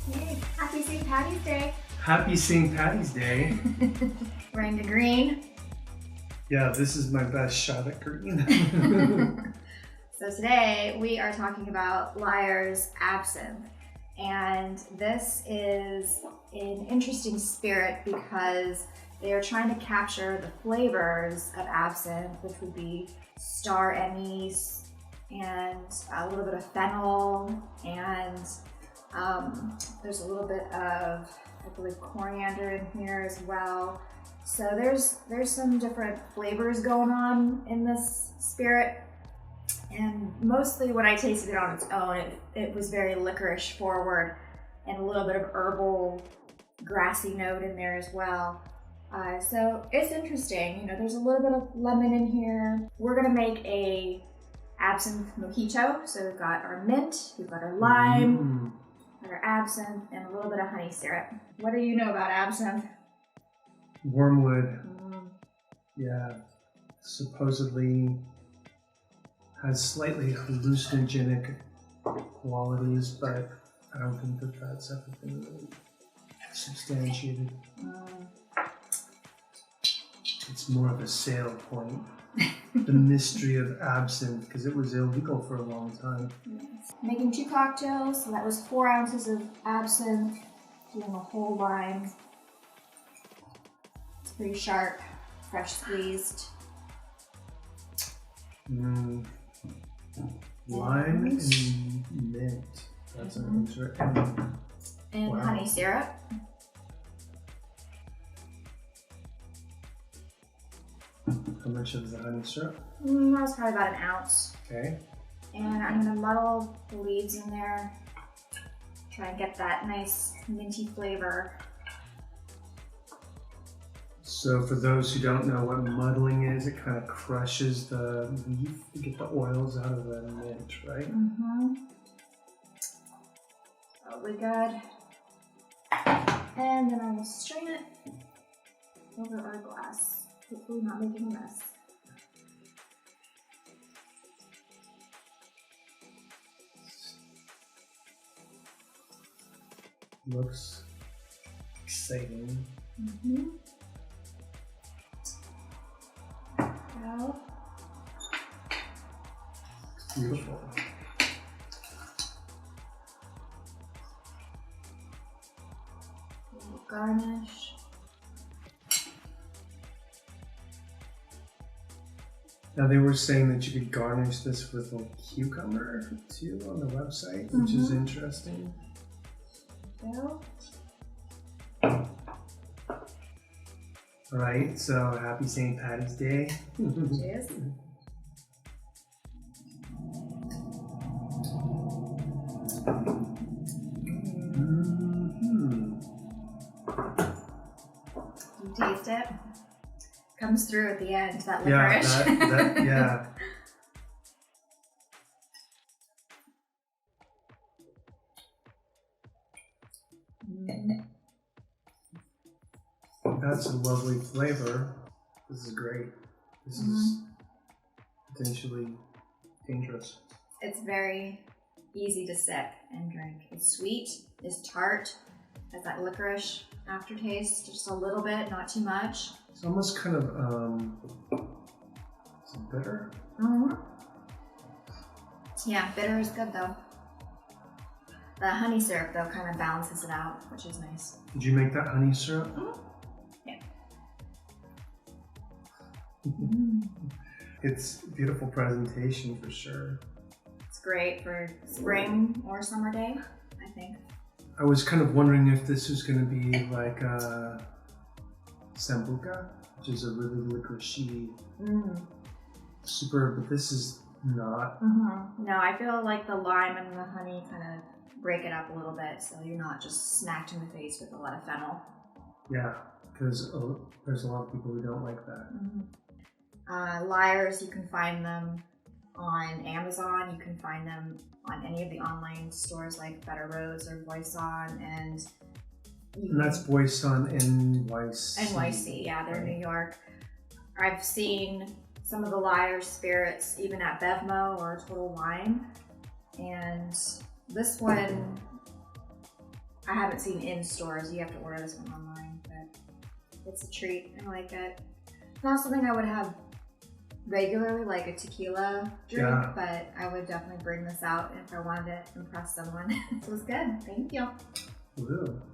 Yay. Happy St. Patty's Day. Happy St. Patty's Day. Wearing the green. Yeah, this is my best shot at green. So today we are talking about Lyres Absinthe. And this is an interesting spirit because they are trying to capture the flavors of absinthe, which would be star anise and a little bit of fennel, and there's a little bit of, I believe, coriander in here as well. So there's some different flavors going on in this spirit. And mostly when I tasted it on its own, it was very licorice forward and a little bit of herbal, grassy note in there as well. So it's interesting. You know, there's a little bit of lemon in here. We're gonna make a absinthe mojito. So we've got our mint, we've got our lime, our absinthe, and a little bit of honey syrup. What do you know about absinthe? Wormwood. Yeah, supposedly has slightly hallucinogenic qualities, but I don't think that that's ever been really substantiated. It's more of a sale point. The mystery of absinthe, because it was illegal for a long time. Yes. Making 2 cocktails, so that was 4 ounces of absinthe, doing a whole lime. It's pretty sharp, fresh squeezed. Lime and mint. That's an interesting. And wow. Honey syrup. How much of the honey syrup? That was probably about an ounce. Okay. And I'm gonna muddle the leaves in there. Try and get that nice minty flavor. So for those who don't know what muddling is, it kind of crushes the leaf to get the oils out of the mint, right? Probably good. And then I will strain it over our glass. Hopefully not making a mess. Looks exciting. Well, Beautiful. we'll garnish. Now they were saying that you could garnish this with a cucumber too on the website, which is interesting. Well, All right, so happy St. Patty's Day. cheers. You taste it? Comes through at the end, that Yeah, licorice. yeah. That's a lovely flavor. This is great. This is potentially dangerous. It's very easy to sip and drink. It's sweet, it's tart, has that licorice aftertaste, just a little bit, not too much. It's almost kind of, is it bitter? Yeah, bitter is good though. The honey syrup though kind of balances it out, which is nice. Did you make that honey syrup? Yeah. It's a beautiful presentation for sure. It's great for spring or summer day, I think. I was kind of wondering if this was going to be like sambuca, which is a really licoricey, super, but this is not. No, I feel like the lime and the honey kind of break it up a little bit, so you're not just smacked in the face with a lot of fennel. Yeah, because there's a lot of people who don't like that. Lyres, you can find them on Amazon. You can find them on any of the online stores like Better Roads or Boisson, and that's Boisson NYC. NYC, yeah, they're in New York. I've seen some of the Lyres spirits even at Bevmo or Total Wine, and this one I haven't seen in stores. You have to order this one online, but it's a treat. I like it. It's not something I would have regularly, like a tequila drink, but I would definitely bring this out if I wanted to impress someone. It was good. Thank you. Ooh.